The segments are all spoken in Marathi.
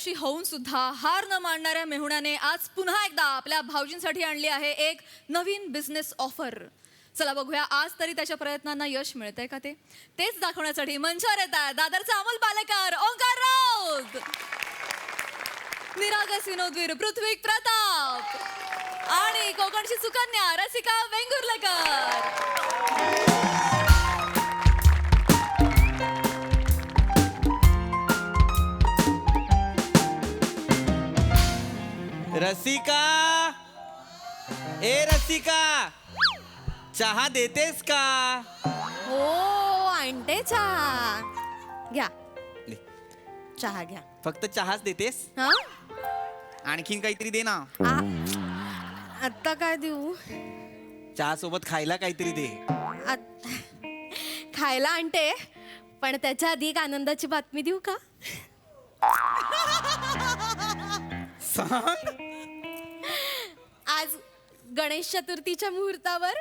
अपयशी होऊन सुद्धा हार न मानणाऱ्या मेहुण्याने आज पुन्हा एकदा आपल्या भाऊजींसाठी आणली आहे एक नवीन बिझनेस ऑफर. चला बघूया आज तरी त्याच्या प्रयत्नांना यश मिळतंय का तेच दाखवण्यासाठी मंचावर येतात दादरचा अमोल पालेकर, ओंकार राऊत, निरागस विनोदवीर पृथ्वी प्रताप आणि कोकणची सुकन्या रसिका वेंगुर्लेकर. रसिका, ए रसिका, चहा देतेस का? हो आणते चहा. घ्या ले, चहा घ्या. फक्त चहाच देतेस? हा आणखीन काहीतरी दे ना. आत्ता काय देऊ? चहा सोबत खायला काहीतरी दे. खायला आणते, पण त्याच्या आधी एक आनंदाची बातमी देऊ का? सांग. आज गणेश चतुर्थीच्या मुहूर्तावर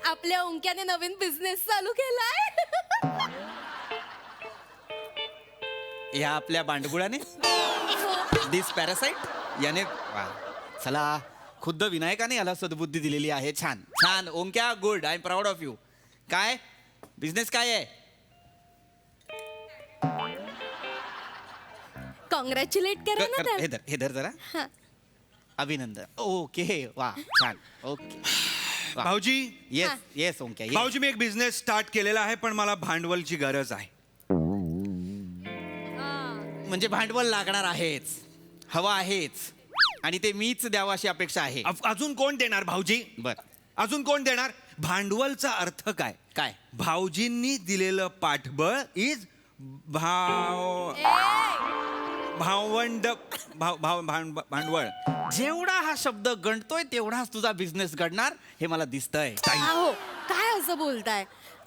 आपल्या ओंक्याने नवीन बिझनेस चालू केलाय. या आपल्या बांडगुळाने, दिस पॅरासाइट याने. वा. चला, खुद्द विनायकाने याला सद्बुद्धी दिलेली आहे. छान छान Onkya, good. I am proud of you. काय बिझनेस काय आहे? कॉंग्रॅच्युलेट करा ना त्याला. हे धर जरा. हा. अभिनंदन. ओके, वा छान. ओके भाऊजी, येस हा. Yes Onkya, yes. भाऊजी मी एक बिझनेस स्टार्ट केलेला आहे, पण मला भांडवलची गरज आहे. म्हणजे भांडवल लागणार आहेच, हवा आहेच, आणि ते मीच द्यावं अशी अपेक्षा आहे. अजून कोण देणार भाऊजी? बर, अजून कोण देणार? भांडवलचा अर्थ काय? काय? भाऊजींनी दिलेलं पाठबळ इज भावंड भांडवल. जेवढा हा शब्द गणतोय तेवढाच तुझा बिझनेस घडणार हे मला दिसतंय. अहो काय असं बोलताय?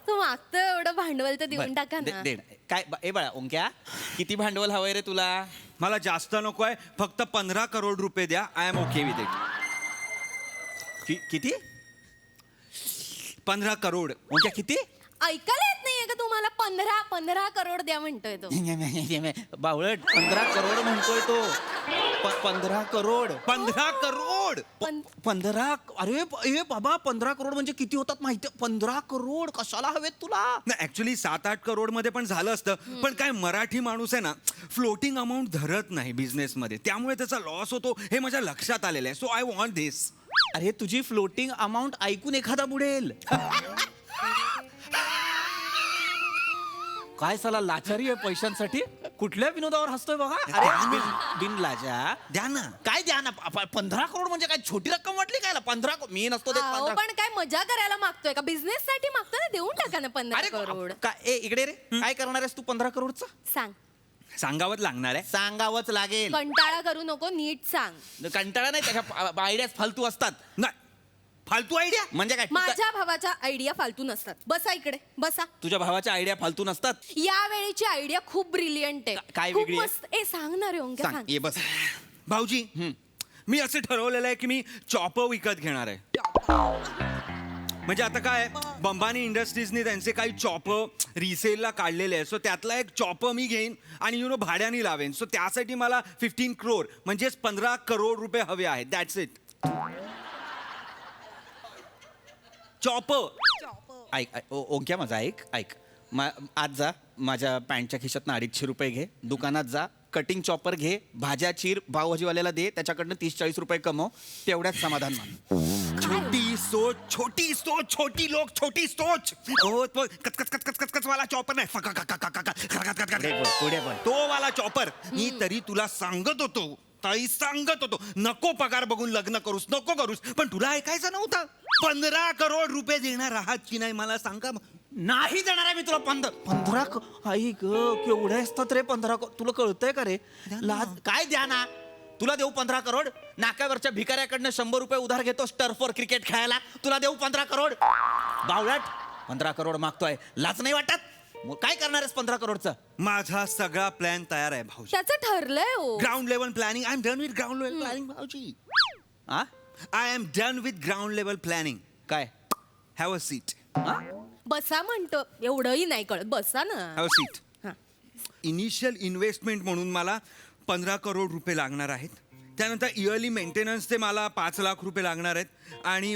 तू मागतोय एवढं भांडवल तर देऊन बर, टाका ना. दे. काय ए बाळा ओंक्या, किती भांडवल हवंय रे तुला? मला जास्त नको आहे, फक्त 15 करोड रुपये द्या. I am okay with it. किती? 15 करोड. ओंक्या किती? ऐकायला येत नाहीये का तुम्हाला? 15 करोड द्या म्हणतोय तो. बावळट, 15 करोड म्हणतोय तो. 15 करोड. 15 करोड. 15. अरे बाबा, 15 करोड म्हणजे किती होतात माहिती? 15 करोड कशाला हवेत तुला? नाही, ऍक्च्युली 7-8 करोड मध्ये पण झालं असतं, पण काय मराठी माणूस आहे ना, फ्लोटिंग अमाऊंट धरत नाही बिझनेस मध्ये, त्यामुळे त्याचा लॉस होतो हे माझ्या लक्षात आलेलं आहे. सो आय वॉन्ट दिस. अरे तुझी फ्लोटिंग अमाऊंट ऐकून एखादा बुडेल. काय साला लाचारी आहे पैशांसाठी. कुठल्या विनोदावर हसतोय बघा. अरे बिन लाजा. द्या ना. काय द्या ना? 15 करोड म्हणजे काय छोटी रक्कम वाटली काय? 15 मी नसतो देत. अहो, 15. पण काय मजा करायला मागतोय का? बिझनेस साठी मागतोय ना, देऊन टाका ना 15 अरे करोड. काय इकडे रे, काय करणार आहेस तू 15 करोडचं? सांग. सांगावंच लागणार आहे. सांगावंच लागेल. कंटाळा करू नको, नीट सांग. कंटाळा नाही, त्याच्या आयडियाज फालतू असतात. नाही, फालतू आयडिया. म्हणजे काय? माझ्या भावाच्या आयडिया फालतू नसतात. बसा इकडे, बसा. तुझ्या भावाच्या आयडिया फालतू नसतात. या वेळेची आयडिया खूप ब्रिलियंट आहे. काय खूप वेगळी आहे? मस्त. सांगणार आहे ओंक्या, सांग, सांग. ये बस. भाऊजी, मी असं ठरवलेलं आहे की मी चॉपर विकत घेणार आहे. म्हणजे आता काय, बंबानी इंडस्ट्रीजनी त्यांचे काही चॉपर रिसेलला काढलेले आहे. सो त्यातला एक चॉपर मी घेईन आणि भाड्याने लावेन. सो त्यासाठी मला 15 करोड म्हणजेच 15 करोड रुपये हवे आहेत. That's it. चॉपर. ऐक ओंक्या, माझा ऐक. आज जा, माझ्या पॅन्टच्या खिशातनं 250 रुपये घे. दुकानात जा, कटिंग चॉपर घे, भाज्या चीर, पावभाजीवाल्याला दे, त्याच्याकडनं 30-40 रुपये कमव. तेवढ्याच समाधान मान. छोटी सोच, छोटी सोच, छोटी लोक, छोटी सोच. हो, तो कच वाला चॉपर नाही, पुढे पण तो वाला चॉपर. मी तरी तुला सांगत होतो नको पगार बघून लग्न करूस, पण तुला ऐकायचं नव्हतं. 15 करोड रुपये देणार आहात की नाही मला सांगा. नाही देणार आहे मी तुला. 15 आई ग, केवढे असतात रे 15. तुला कळतंय का रे? लाज काय द्या ना. तुला देऊ 15 करोड? नाक्यावरच्या भिकाऱ्याकडनं 100 रुपये उधार घेतो टर्फवर क्रिकेट खेळायला. तुला देऊ 15 करोड? बावळट, 15 करोड मागतोय. लाज नाही वाटत? काय करणार आहेस 15 करोडचं? माझा सगळा प्लॅन तयार आहे भाऊजी. त्याचं ठरलंय हो. Ground level planning. I am done with ground level planning भाऊजी. हा? I am done with ground level planning. काय? Have a seat. बसा म्हणतो. एवढंही नाही कळत, बसा ना. Have a seat. हा. इनिशियल इन्व्हेस्टमेंट म्हणून मला 15 करोड रुपये लागणार आहेत. त्यानंतर इयरली मेंटेनन्सचे मला 5 लाख रुपये लागणार आहेत आणि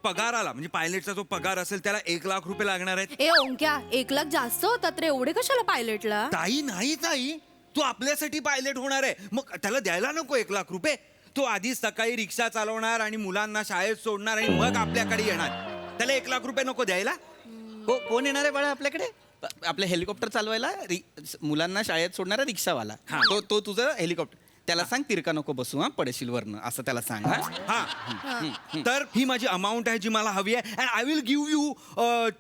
पगाराला म्हणजे पायलटचा जो पगार असेल त्याला 1 लाख रुपये लागणार आहेत. ए ओंक्या 1 लाख जास्त होतात रे, एवढे कशाला पायलटला? ताई नाही ताई, तू आपल्यासाठी पायलट होणार आहे, मग त्याला द्यायला नको 1 लाख रुपये. तो आधीच सकाळी रिक्षा चालवणार आणि मुलांना शाळेत सोडणार आणि मग आपल्याकडे येणार. त्याला 1 लाख रुपये नको द्यायला? कोण येणार आहे बाळा आपल्याकडे? आपलं हेलिकॉप्टर चालवायला मुलांना शाळेत सोडणारा रिक्षावाला. तो तुझं हेलिकॉप्टर. त्याला सांग तिरका नको बसू, हा पडशील वरनं, असं त्याला सांग. हा तर ही माझी अमाऊंट आहे जी मला हवी आहे. And I will give you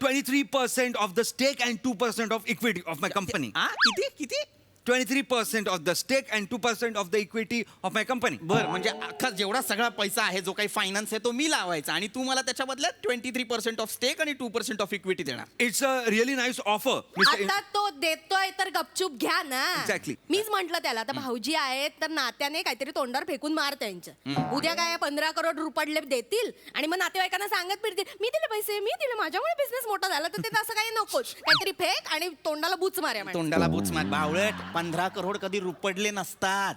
23% of the stake and 2% of equity of my company. किती किती? 23% of the stake and 2% of the equity of my company. बर, म्हणजे अख्खा जेवढा सगळा पैसा आहे जो काही फायनान्स आहे तो मी लावायचा आणि तू मला त्याच्या बदल्यात 23% ऑफ स्टेक आणि 2% ऑफ इक्विटी देणार. It's a really nice offer mister. आता तो देतोय तर गपचूप घ्या ना. Exactly. मीच म्हंटल त्याला, आता भाऊजी आहेत तर नात्याने काहीतरी तोंडावर फेकून मार त्यांच्या. उद्या काय 15 करोड रुपडले देतील आणि मग नातेवाईकांना सांगत फिरतील मी दिले पैसे, मी दिले, माझ्यामुळे बिझनेस मोठा झाला. तर ते तसं काही नकोच, काहीतरी फेक आणि तोंडाला बुच मार्या. तोंडाला बुच मार बावळट. 15 करोड कधी रुपडले नसतात,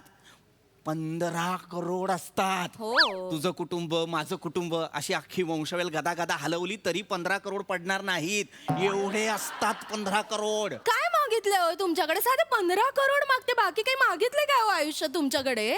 15 करोड असतात. हो. तुझं कुटुंब, माझं कुटुंब, अशी अख्खी वंशवेल गदा गदा हलवली तरी 15 करोड पडणार नाहीत. एवढे असतात 15 करोड. काय मागितलं हो तुमच्याकडे? साधे 15 करोड मागते, बाकी काही मागितले काय हो आयुष्यात तुमच्याकडे?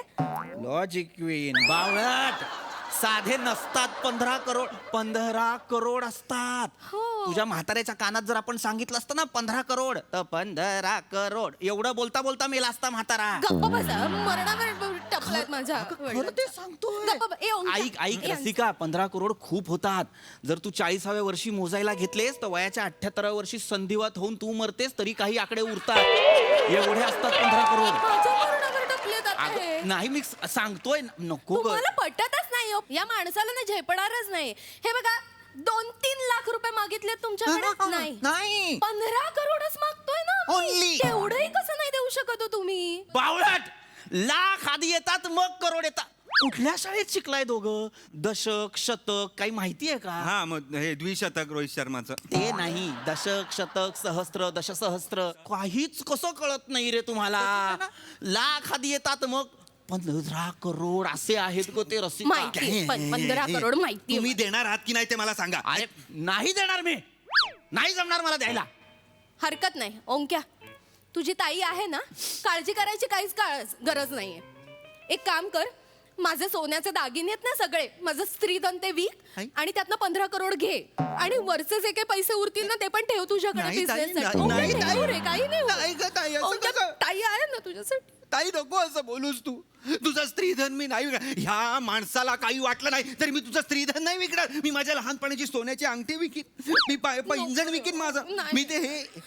लॉजिक क्वीन बावळट. साधे नसतात 15 करोड, 15 करोड असतात. हो. तुझ्या म्हाताऱ्याच्या कानात जर आपण सांगितलं असतं ना 15 करोड, तर 15 करोड एवढं बोलता बोलता मेला असता म्हातारा. गप्प बसा, मरणावर टपलायत माझ्या. खरं ते सांगतोय. गप्प बस. ए, ओंकार. ऐक ऐक ए, रसिका, 15 करोड खूप होतात. जर तू 40व्या वर्षी मोजायला घेतलेस तर वयाच्या 78व्या वर्षी संधिवात होऊन तू मरतेस तरी काही आकडे उरतात. एवढे असतात 15 करोड. माझ्या मरणावर टपलेत आता अगं, हे. नाही मी सांगतोय नको ग. तुम्हाला पटतच नाही हो. या माणसाला ना झेपणारच नाही. हे बघा 2-3 लाख रुपये मागितले तुमच्याकडे. नाही नाही 15 करोडच मागतोय ना आम्ही. Only. तेवढंही कसं नाही देऊ शकत हो तुम्ही? बावळट. लाख आधी येतात मग करोड येतात. कुठल्या शाळेत शिकलाय दोघं? दशक शतक काही माहिती आहे का? हा मग हे द्विशतक रोहित शर्माचं. ते नाही, दशक शतक सहस्त्र दशसहस्त्र काहीच कसं कळत नाही रे तुम्हाला. लाख आधी येतात मग 15 करोड असे आहेत गो ते रसिका. माहिती, पण 15 करोड माहिती. तुम्ही देणार आहात की नाही ते मला सांगा. अरे नाही देणार मी, नाही जमणार मला द्यायला. हरकत नाही ओंक्या, तुझी ताई आहे ना, काळजी करायची काहीच गरज नाहीये. एक काम कर, माझे सोन्याचे दागिने आहेत ना सगळे, माझं स्त्रीधन ते विक आणि त्यातनं 15 करोड घे आणि वरचे जे काही पैसे उरतील ना ते पण ठेव तुझ्याकडे नाही ताई, बिझनेससाठी. नाही, ओंक्या, नाही, ठेव ताई. रे, काही नाही होत. नाही गं ताई, असं ओंक्या, कसं? ताई आहे ना तुझ्यासाठी. ताई नको असं बोलूस तू. तुझं स्त्रीधन मी नाही विकणार. ह्या माणसाला काही वाटलं नाही तरी मी तुझं स्त्रीधन नाही विकणार. मी माझ्या लहानपणाची सोन्याची अंगठी विकीन, मी पैंजण विकीन माझं. नाही. मी ते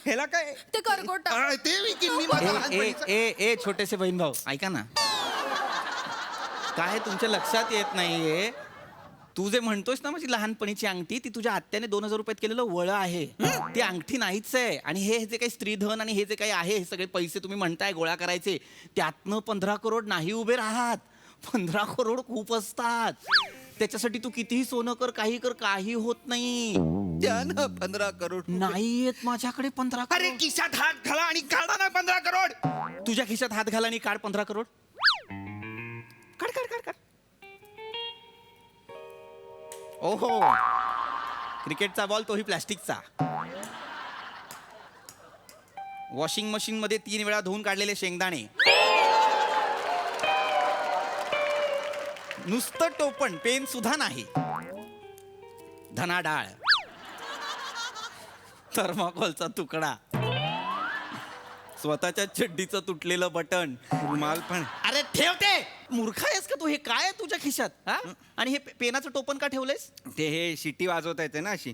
ह्याला काय ते करगोटा. ते विकीन मी माझं ए लहानपणीचं. ए ए छोटेसे बहीण भाऊ ऐका ना, काय तुमच्या लक्षात येत नाहीये? तू जे म्हणतोस ना माझी लहानपणीची अंगठी, ती तुझ्या आत्याने 2000 रुपयात केलेलं वळं आहे. ती अंगठी नाहीच आहे. आणि हे जे काही स्त्रीधन आणि हे जे काही आहे, हे सगळे पैसे तुम्ही म्हणताय गोळा करायचे, त्यातनं 15 करोड नाही उभे राहत. 15 करोड खूप असतात. त्याच्यासाठी तू कितीही सोनं कर, काही कर, काही होत नाही. द्या ना 15 करोड. नाही येत माझ्याकडे 15 अरे करोड. खिशात हात घाला आणि काढा ना 15 करोड. तुझ्या खिशात हात घाला आणि काढ 15 करोड. काढ काढ काढ काढ. ओहो, क्रिकेटचा बॉल, तोही प्लॅस्टिकचा. वॉशिंग मशीन मध्ये 3 वेळा धुवून काढलेले शेंगदाणे. नुसतं टोपण, पेन सुद्धा नाही. धना डाळ, थर्माकोलचा तुकडा, स्वतःच्या चड्डीचं तुटलेलं बटन, रुमाल पण. अरे ठेवते. मूर्ख आहेस का तू? हे काय आहे तुझ्या खिशात? हा? आणि हे पेनाचं टोपण का ठेवलंयस? ते हे शिट्टी वाजवता येते ना अशी. ए,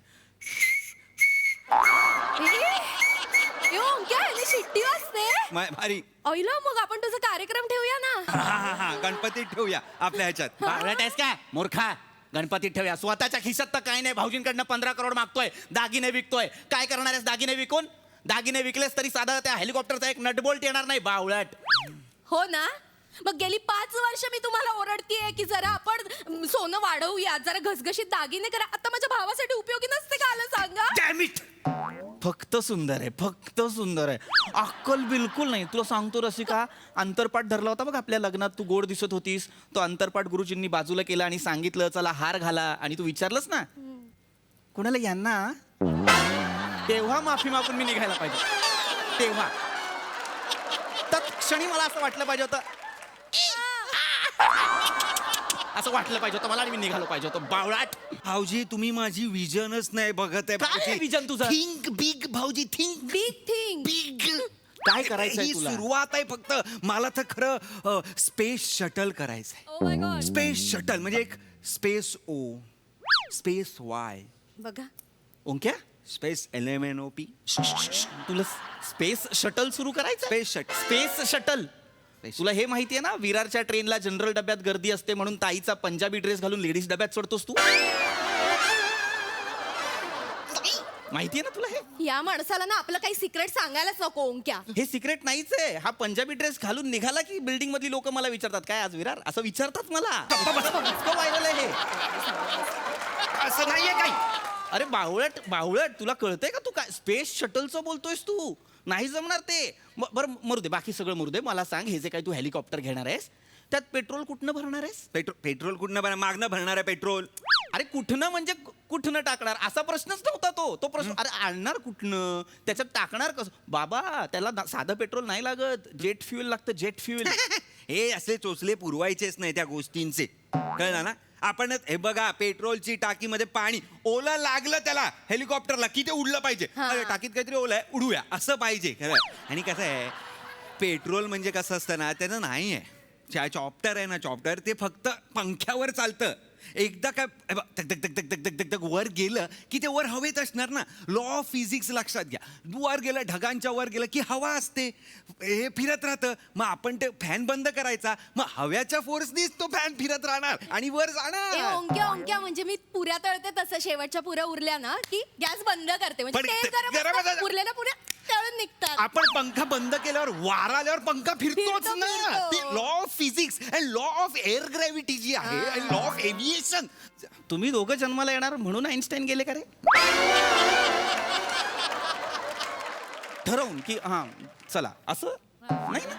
ओंक्या, ह्याने शिट्टी वाजते. भारी. अहिला, मग आपण तुझा कार्यक्रम ठेवूया ना. हा गणपतीत ठेवूया आपल्या ह्याच्यात. बावळट आहेस का मूर्खा? गणपतीत ठेवूया. स्वतःच्या खिशात तर काही नाही. भाऊजींकडनं 15 करोड मागतोय, दागिने विकतोय. काय करणार आहेस दागिने विकून? दागिने विकलेस तरी साधा त्या हेलिकॉप्टरचा एक नटबोल्ट येणार नाही. बावळट. हो ना, मग गेली 5 वर्ष मी तुम्हाला ओरडतीये की जरा आपण सोनं वाढवूया, जरा घसघशीत दागिने करा. आता माझ्या भावासाठी उपयोगी नसते का आलं सांगा? Damn it! फक्त सुंदर आहे, फक्त सुंदर आहे. अक्कल बिलकुल नाही. तुला सांगतो रसिका, अंतरपाठ धरला होता बघ आपल्या लग्नात. तू गोड दिसत होतीस. तो अंतरपाठ गुरुजींनी बाजूला केला आणि सांगितलं चला हार घाला, आणि तू विचारलंस ना कोणाला, यांना, तेव्हा माफी मागून मी निघायला पाहिजे. तेव्हा तत्क्षणी मला असं वाटलं पाहिजे होतं, असं वाटलं पाहिजे होतं मला, आणि मी निघालो पाहिजे होतो. बावळाट. भाऊजी तुम्ही माझी विजनच नाही बघत आहे. काय आहे vision तुझं? थिंक बिग भाऊजी, थिंक बिग थिंग. बिग. काय करायचंय ही तुला? सुरुवात आहे फक्त. मला तर खरं स्पेस शटल करायचंय. Oh my God. Space shuttle म्हणजे एक स्पेस ओ, स्पेस वाय, बघा ओंक्या, स्पेस LMNOP, तुला स्पेस शटल सुरू करायचं? Space shuttle. Space shuttle. तुला हे माहितीये ना, विरारच्या ट्रेनला जनरल डब्यात गर्दी असते म्हणून ताईचा पंजाबी ड्रेस घालून लेडीज डब्यात चढतोस तू? माहितीये ना तुला हे? या माणसाला ना आपलं काही सिक्रेट सांगायलाच नको ओंक्या. हे सिक्रेट नाहीच आहे. हा पंजाबी ड्रेस घालून निघाला की बिल्डिंग मधली लोक मला विचारतात, काय आज विरार, असं विचारतात मला. इतकं व्हायरल आहे हे. असं नाहीये काही. अरे बावळट, बावळट, तुला कळतंय का? तू काय स्पेस शटलचं बोलतोयस तू? नाही जमणार ते. बरं मरू दे, बाकी सगळं मरू दे. मला सांग, हे जे काय तू हेलिकॉप्टर घेणार आहेस त्यात पेट्रोल कुठनं भरणार आहेस? पेट्रोल कुठनं भरणार? मागणं भरणार आहे पेट्रोल. अरे कुठनं म्हणजे कुठनं टाकणार, असा प्रश्नच नव्हता तो प्रश्न. अरे आणणार कुठनं, त्याच्यात टाकणार कसं? बाबा त्याला साधं पेट्रोल नाही लागत, जेट फ्युएल लागतं, जेट फ्युएल. हे असे चोचले पुरवायचेच नाही त्या गोष्टींचे, कळलं ना? आपण हे बघा, पेट्रोलची टाकीमध्ये पाणी ओलं लागलं त्याला हेलिकॉप्टरला की ते उडलं पाहिजे. हा. अरे टाकीत काहीतरी ओलं आहे, उडूया असं पाहिजे, खरं. आणि कसं आहे, पेट्रोल म्हणजे कसं असतं ना, त्याचं नाही आहे. चॉप्टर आहे ना, चॉप्टर ते फक्त पंख्यावर चालतं. एकदा काय धक धक धक धक धक धक धक धक वर गेलं की ते वर हवेत असणार ना. लॉ ऑफ फिजिक्स लक्षात घ्या. वर गेलं, ढगांच्या वर गेलं की हवा असते, हे फिरत राहतं. मग आपण ते फॅन बंद करायचा, मग हव्याच्या फोर्सनीच तो फॅन फिरत राहणार आणि वर ए जाणार. ओंक्या ओंक्या, म्हणजे मी पुऱ्या तळते तसं शेवटच्या पुऱ्या उरल्या ना की गॅस बंद करते, म्हणजे पण तेल गरम गरम असतं. असतं, उरलेल्या पुऱ्या तळून निघतात. आपण पंखा बंद केल्यावर वारा आल्यावर पंखा फिरतोच फिरतो, ना. फिरतो. ती law of physics and law of air gravity जी आहे, अँड लॉ ऑफ एव्हिएशन. तुम्ही दोघं जन्माला येणार म्हणून आईन्स्टाईन गेले का रे? ठरवून की हा चला असं नाही ना.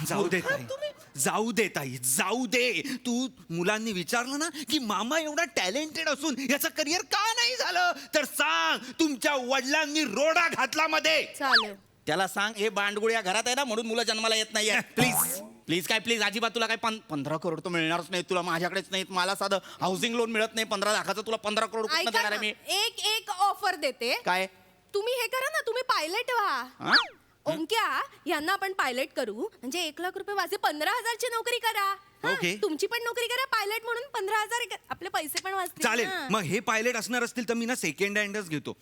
जाऊ दे मूर्ख ताई, तुम्ही. जाऊ दे ताई, जाऊ दे. तू मुलांनी विचारलं ना की मामा एवढा टॅलेंटेड असून याचं करिअर का नाही झालं, तर सांग तुमच्या वडिलांनी रोडा घातला मध्ये. चालेल. त्याला सांग हे बांडगुळ्या घरात आहे ना म्हणून मुलं जन्माला येत नाहीये. प्लीज प्लीज काय प्लीज, अजिबात तुला काय 15 करोड तर मिळणारच नाही तुला, माझ्याकडेच नाहीत. मला साधं हाऊसिंग लोन मिळत नाही 15 लाखाचं, तुला 15 करोड कुठनं ऐका देणार ना, आहे मी? एक ऑफर देते. काय? तुम्ही हे करा ना, तुम्ही पायलट व्हा. हा? ओंक्या, यांना आपण पायलट करू, म्हणजे 1,00,000 वाजे 15,000ची नोकरी करा. हा, ओके. तुमची पण नोकरी करा पायलट म्हणून, 15,000 आपले पैसे पण वाचतील. चालेल. ना. मग हे पायलट असणार असतील तर मी ना सेकंड हँडच घेतो.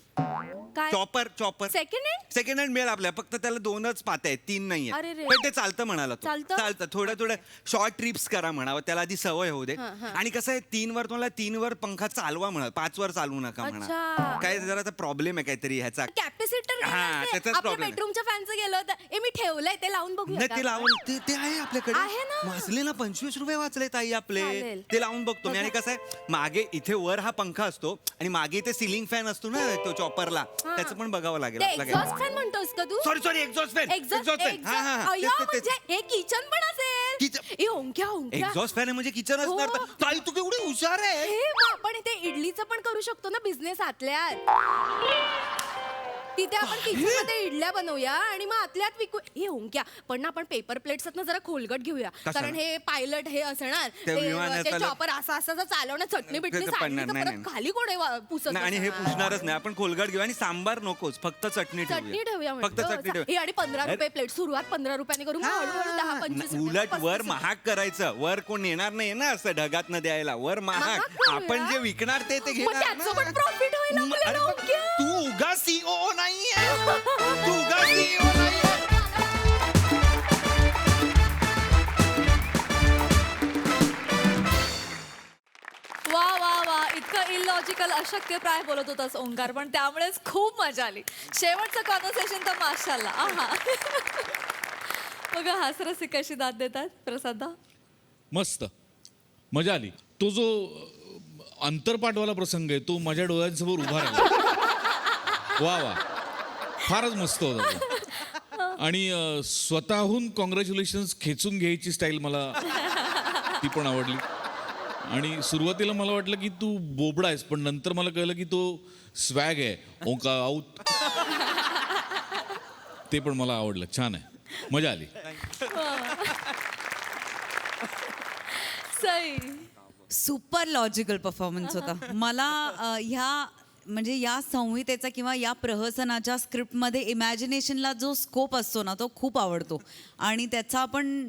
काय chopper second hand? Second hand मिळेल आपल्याला, फक्त त्याला 2च पाते आहेत, 3 नाही अरे रे. पण ते चालतं म्हणाला तो. चालतं? चालतं. थोडं शॉर्ट ट्रिप्स करा म्हणावं, त्याला आधी सवय होऊ दे. हा, हा. आणि कसं आहे, 3 वर तुम्हाला 3 वर पंखा चालवा म्हणा, 5 वर चालवू नका म्हणा. अच्छा. काय जरा प्रॉब्लेम आहे काहीतरी ह्याचा. कॅपॅसिटर हा, त्याचाच आपल्या problem आहे. बेडरूमच्या फॅनचं गेलं होतं. मी ठेवलंय, ते लावून बघूया नाही का? ते लावून ते आहे आपल्याकडे. आहे ना. वाचले ना, 25 रुपये वाचले ताई आपले. चालेल. ते लावून बघतो मी. आणि कसं आहे, मागे इथे वर हा पंखा असतो आणि मागे इथे सिलिंग फॅन असतो ना तो चॉपरला, हा. त्याचं पण बघावं लागेल ते आपल्याला. एक्झॉस्ट फॅन म्हणतोस का तू? Sorry exhaust fan. अय्या, म्हणजे हे किचन पण असेल. किचन- ए ओंक्या ओंक्या, एक्झॉस्ट फॅन म्हणजे किचन असणार. हो. तर ताई तू केवढी हुशार आहे. हे मग आपण इथे इडलीचं पण करू शकतो ना बिझनेस आतल्यात. तिथे आपण किचन मध्ये इडल्या बनवूया आणि मग आतल्यात विकू. हे ओंक्या, पण ना आपण पेपर प्लेट्स ना जरा खोलगट घेऊया, कशाला? कारण हे पायलट हे असणार, त्या विमानाचं चॉपर असं चालवणं, चटणी बिटणी ते सांडली पडणार तर नाही, परत नाही. खाली कोणी पुसत नाही, आणि हे बसणार? पुसणारच नाही आपण. कोलगट घेऊ आणि सांबार नकोच, फक्त चटणी चटणी ठेवूया फक्त म्हणतो. चटणी ठेवूया. हे आणि 15 रुपये प्लेट, सुरुवात 15 रुपयाने करू, मग हळूहळू 10-25 रुपये, उलट वर 35 रुपये. महाग करायचं. वर कोण येणार नाही ना असं ढगात न द्यायला. वर महाग. महाग करूया. आपण जे विकणार ते मग घेणार त्याचं ना. पण profit होईल आपल्याला, अरे पण ओंक्या. तू उगा सीओ नाहीये. तू उगा सीओ नाहीये. वा वा वा, इतकं इलॉजिकल अशक्यप्राय बोलत होतास ओंकार, पण त्यामुळेच खूप मजा आली. शेवटचं कॉन्व्हर्सेशन तर माशाल्ला. आहा. बघा हासरसी कशी दाद देतात प्रसादा. मस्त मजा आली. तो जो अंतरपाठवाला प्रसंग आहे तो माझ्या डोळ्यांसमोर उभा राहिला. वा वा फारच मस्त होता तो. आणि स्वतःहून कॉंग्रॅच्युलेशन्स खेचून घ्यायची स्टाईल मला ती पण आवडली. आणि सुरुवातीला मला वाटलं की तू बोबडा आहेस, पण नंतर मला कळलं की तो स्वॅग आहे. ओंका आऊट ते पण मला आवडलं. छान आहे, मजा आली. सई. सुपर लॉजिकल परफॉर्मन्स होता. मला ह्या म्हणजे या संहितेचा किंवा या प्रहसनाच्या स्क्रिप्टमध्ये इमॅजिनेशनला जो स्कोप असतो ना तो खूप आवडतो. आणि त्याचा आपण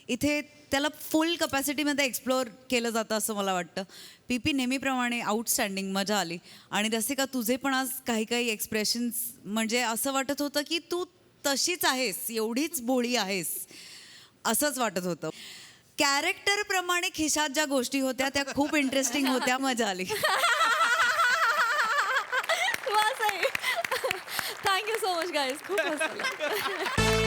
इथे त्याला फुल कपॅसिटीमध्ये एक्सप्लोअर केलं जातं असं मला वाटतं. पी नेहमीप्रमाणे आउटस्टँडिंग, मजा आली. आणि रसिका तुझे पण आज काही काही एक्सप्रेशन्स म्हणजे असं वाटत होतं की तू तशीच आहेस, एवढीच भोळी आहेस असंच वाटत होतं. कॅरेक्टरप्रमाणे खिशात ज्या गोष्टी होत्या त्या खूप इंटरेस्टिंग होत्या, मजा आली. थँक्यू सो मच गाईज, खूप मस्त.